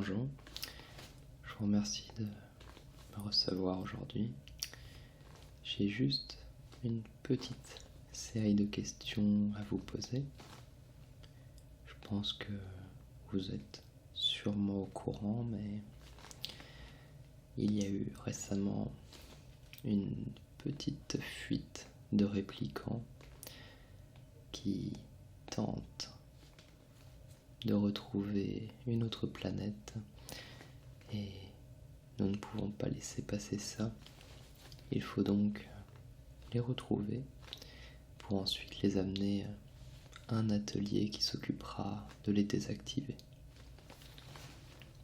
bonjour. Je vous remercie de me recevoir aujourd'hui. J'ai juste une petite série de questions à vous poser. Je pense que vous êtes sûrement au courant, mais il y a eu récemment une petite fuite de réplicants qui tentent de retrouver une autre planète et nous ne pouvons pas laisser passer ça. Il faut donc les retrouver pour ensuite les amener à un atelier qui s'occupera de les désactiver.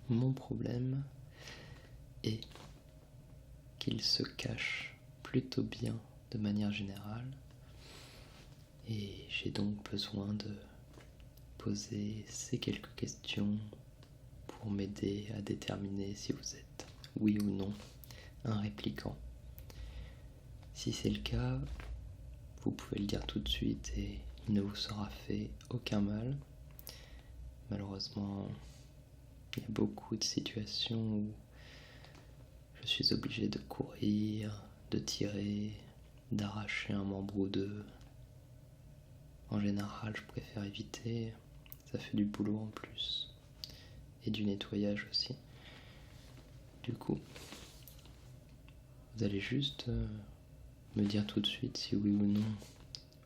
Mon problème est qu'ils se cachent plutôt bien de manière générale et j'ai donc besoin de poser ces quelques questions pour m'aider à déterminer si vous êtes, oui ou non, un répliquant. Si c'est le cas, vous pouvez le dire tout de suite et il ne vous sera fait aucun mal. Malheureusement, il y a beaucoup de situations où je suis obligé de courir, de tirer, d'arracher un membre ou deux. En général, je préfère éviter. Ça fait du boulot en plus. Et du nettoyage aussi. Du coup, vous allez juste me dire tout de suite si oui ou non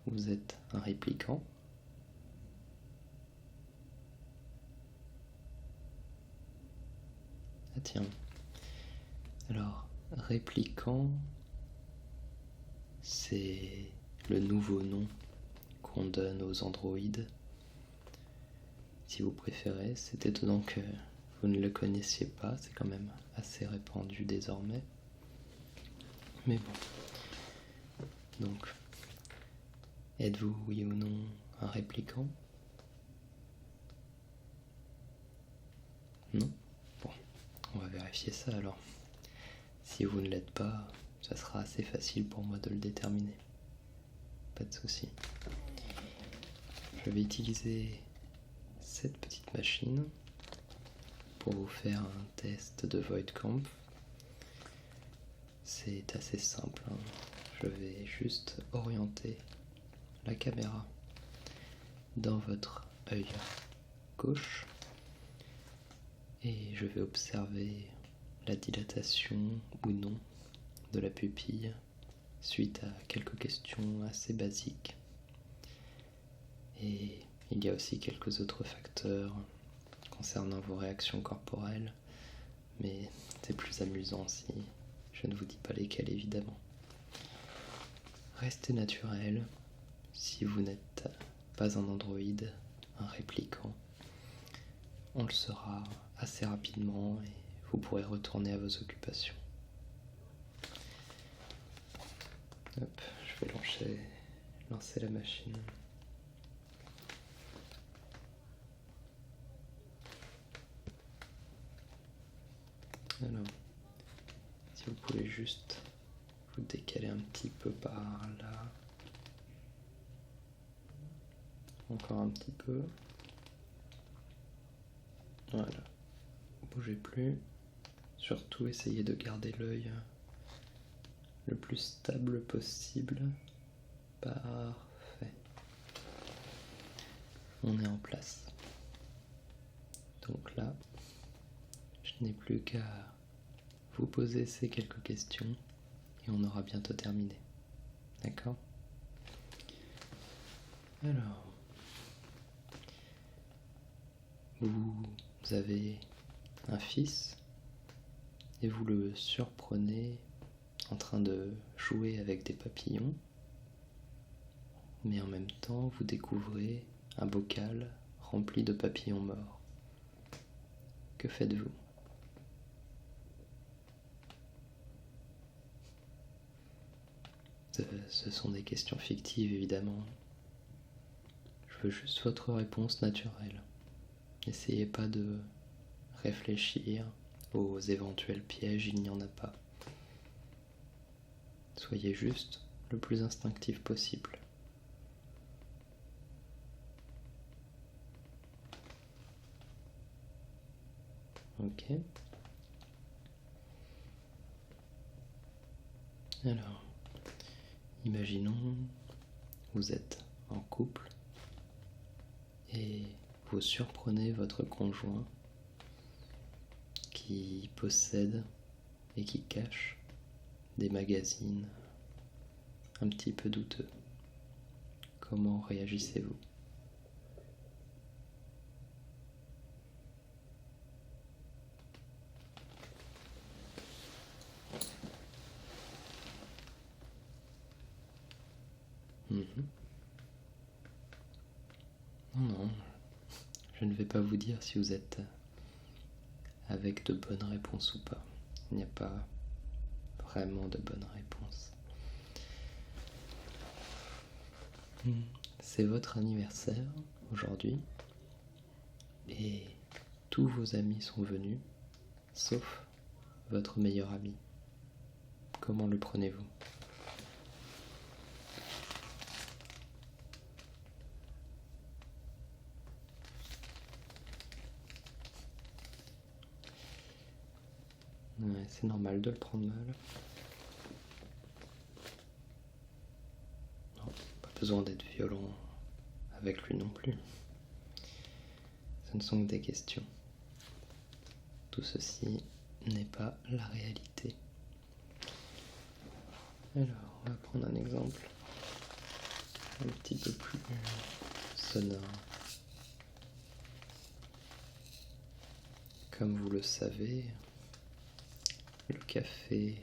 vous êtes un répliquant. Ah tiens. Alors, répliquant, c'est le nouveau nom qu'on donne aux androïdes. Si vous préférez, c'est étonnant que vous ne le connaissiez pas, c'est quand même assez répandu désormais. Mais bon. Donc, êtes-vous, oui ou non, un répliquant? Non? Bon, on va vérifier ça alors. Si vous ne l'êtes pas, ça sera assez facile pour moi de le déterminer. Pas de souci. Je vais utiliser cette petite machine pour vous faire un test de Voigtkampf. C'est assez simple, hein. Je vais juste orienter la caméra dans votre œil gauche et je vais observer la dilatation ou non de la pupille suite à quelques questions assez basiques. Et il y a aussi quelques autres facteurs concernant vos réactions corporelles, mais c'est plus amusant si je ne vous dis pas lesquels évidemment. Restez naturel. Si vous n'êtes pas un androïde, un répliquant, on le sera assez rapidement et vous pourrez retourner à vos occupations. Hop, je vais lancer la machine. Alors, si vous pouvez juste vous décaler un petit peu par là. Encore un petit peu. Voilà. Bougez plus. Surtout essayez de garder l'œil le plus stable possible. Parfait. On est en place. Donc là, je n'ai plus qu'à vous poser ces quelques questions et on aura bientôt terminé. D'accord? Alors, vous avez un fils et vous le surprenez en train de jouer avec des papillons, mais en même temps vous découvrez un bocal rempli de papillons morts. Que faites-vous? Ce sont des questions fictives évidemment. Je veux juste votre réponse naturelle. N'essayez pas de réfléchir aux éventuels pièges, il n'y en a pas. Soyez juste le plus instinctif possible. Ok. Alors, imaginons, vous êtes en couple et vous surprenez votre conjoint qui possède et qui cache des magazines un petit peu douteux. Comment réagissez-vous ? Non, je ne vais pas vous dire si vous êtes avec de bonnes réponses ou pas. Il n'y a pas vraiment de bonnes réponses. C'est votre anniversaire aujourd'hui et tous vos amis sont venus, sauf votre meilleur ami. Comment le prenez-vous ? Ouais, c'est normal de le prendre mal. Non, pas besoin d'être violent avec lui non plus. Ce ne sont que des questions. Tout ceci n'est pas la réalité. Alors, on va prendre un exemple un petit peu plus sonore. Comme vous le savez, le café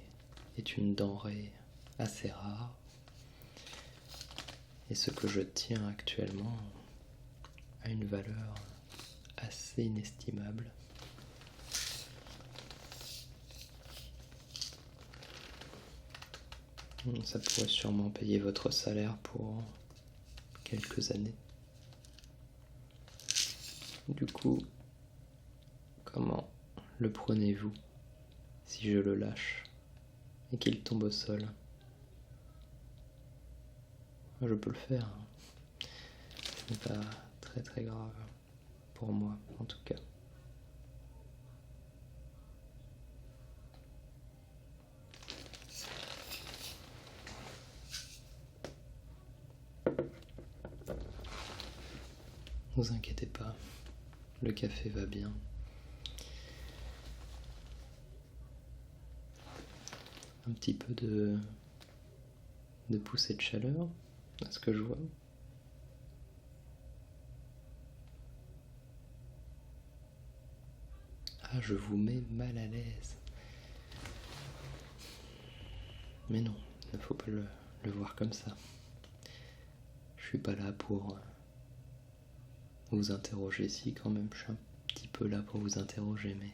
est une denrée assez rare et ce que je tiens actuellement a une valeur assez inestimable. Ça pourrait sûrement payer votre salaire pour quelques années. Du coup, comment le prenez-vous si je le lâche et qu'il tombe au sol ? Je peux le faire. Ce n'est pas très très grave, pour moi en tout cas. Ne vous inquiétez pas, le café va bien. Un petit peu de poussée de chaleur, à ce que je vois. Ah, je vous mets mal à l'aise. Mais non, il ne faut pas le voir comme ça. Je suis pas là pour vous interroger, si quand même, je suis un petit peu là pour vous interroger, mais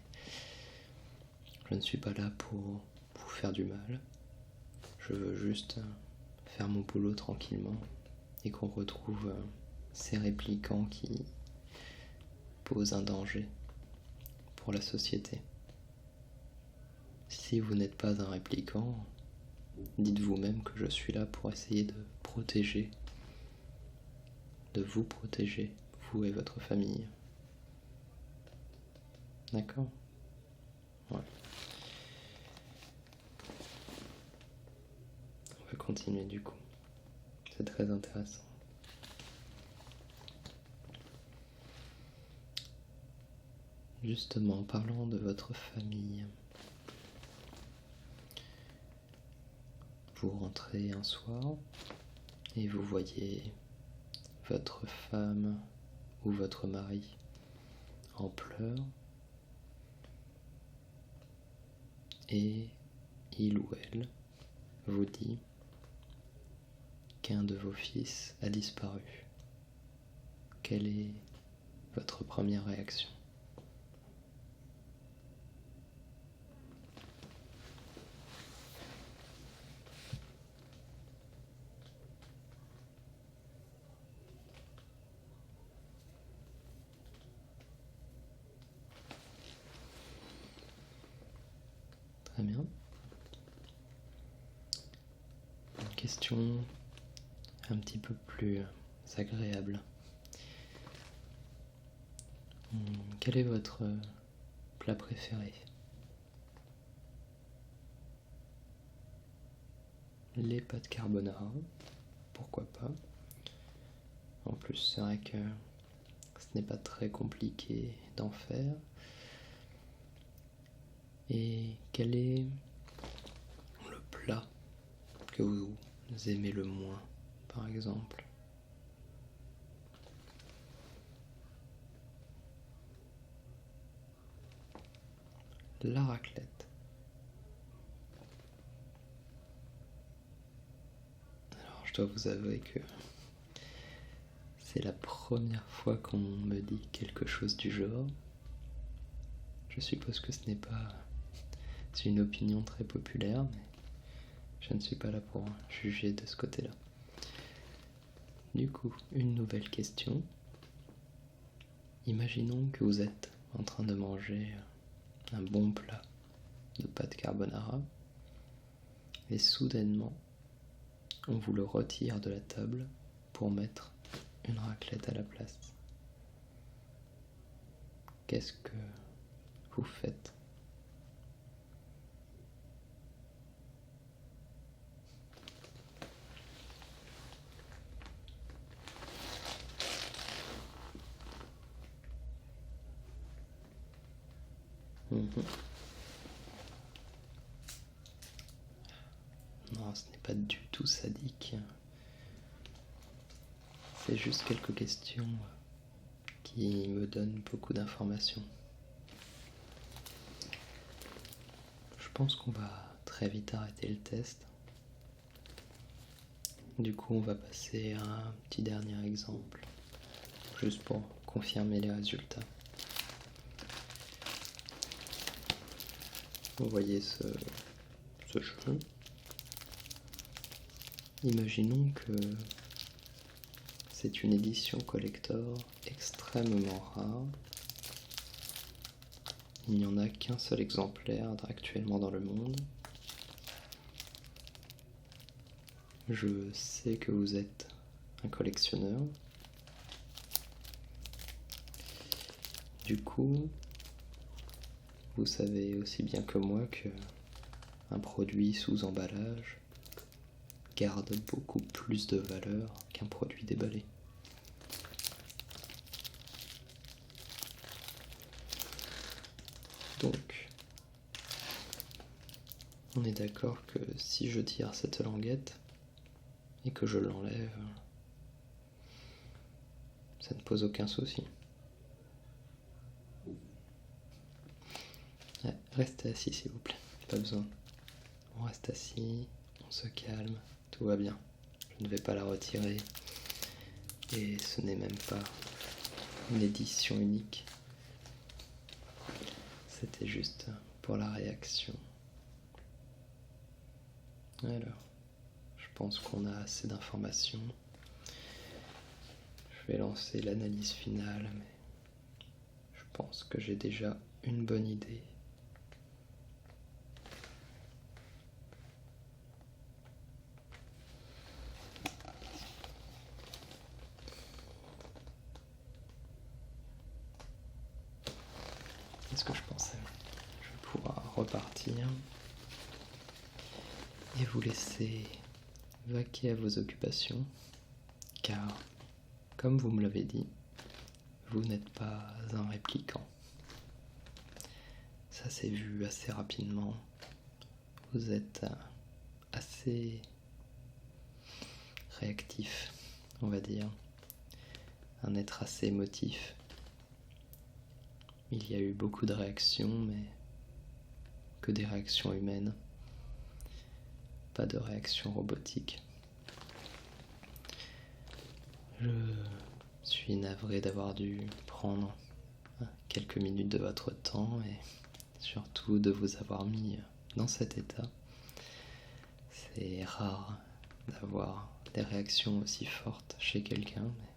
je ne suis pas là pour vous faire du mal. Je veux juste faire mon boulot tranquillement et qu'on retrouve ces répliquants qui posent un danger pour la société. Si vous n'êtes pas un répliquant, dites vous-même que je suis là pour essayer de vous protéger, vous et votre famille. D'accord ? Ouais. On va continuer du coup. C'est très intéressant. Justement, parlons de votre famille. Vous rentrez un soir et vous voyez votre femme ou votre mari en pleurs et il ou elle vous dit qu'un de vos fils a disparu. Quelle est votre première réaction ? Très bien. Une question un petit peu plus agréable. Quel est votre plat préféré? Les pâtes carbonara, pourquoi pas. En plus, c'est vrai que ce n'est pas très compliqué d'en faire. Et quel est le plat que vous aimez le moins, par exemple? La raclette. Alors, je dois vous avouer que c'est la première fois qu'on me dit quelque chose du genre. Je suppose que ce n'est pas une opinion très populaire, mais je ne suis pas là pour juger de ce côté-là. Du coup, une nouvelle question. Imaginons que vous êtes en train de manger un bon plat de pâtes carbonara et soudainement on vous le retire de la table pour mettre une raclette à la place. Qu'est-ce que vous faites? Non, ce n'est pas du tout sadique. C'est juste quelques questions qui me donnent beaucoup d'informations. Je pense qu'on va très vite arrêter le test. Du coup, on va passer à un petit dernier exemple, juste pour confirmer les résultats. Vous voyez ce jeu. Imaginons que c'est une édition collector extrêmement rare. Il n'y en a qu'un seul exemplaire actuellement dans le monde. Je sais que vous êtes un collectionneur. Du coup, vous savez aussi bien que moi que un produit sous emballage garde beaucoup plus de valeur qu'un produit déballé. Donc, on est d'accord que si je tire cette languette et que je l'enlève, ça ne pose aucun souci. Restez assis s'il vous plaît, pas besoin. On reste assis, on se calme, tout va bien. Je ne vais pas la retirer. Et ce n'est même pas une édition unique. C'était juste pour la réaction. Alors, je pense qu'on a assez d'informations. Je vais lancer l'analyse finale, mais je pense que j'ai déjà une bonne idée. C'est ce que je pensais. Je vais pouvoir repartir et vous laisser vaquer à vos occupations, car, comme vous me l'avez dit, vous n'êtes pas un répliquant. Ça s'est vu assez rapidement. Vous êtes assez réactif, on va dire. Un être assez émotif. Il y a eu beaucoup de réactions, mais que des réactions humaines. Pas de réactions robotiques. Je suis navré d'avoir dû prendre quelques minutes de votre temps et surtout de vous avoir mis dans cet état. C'est rare d'avoir des réactions aussi fortes chez quelqu'un, mais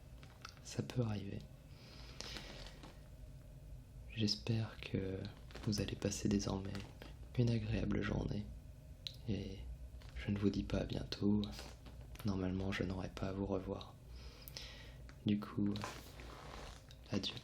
ça peut arriver. J'espère que vous allez passer désormais une agréable journée et je ne vous dis pas à bientôt. Normalement, je n'aurai pas à vous revoir. Du coup, adieu.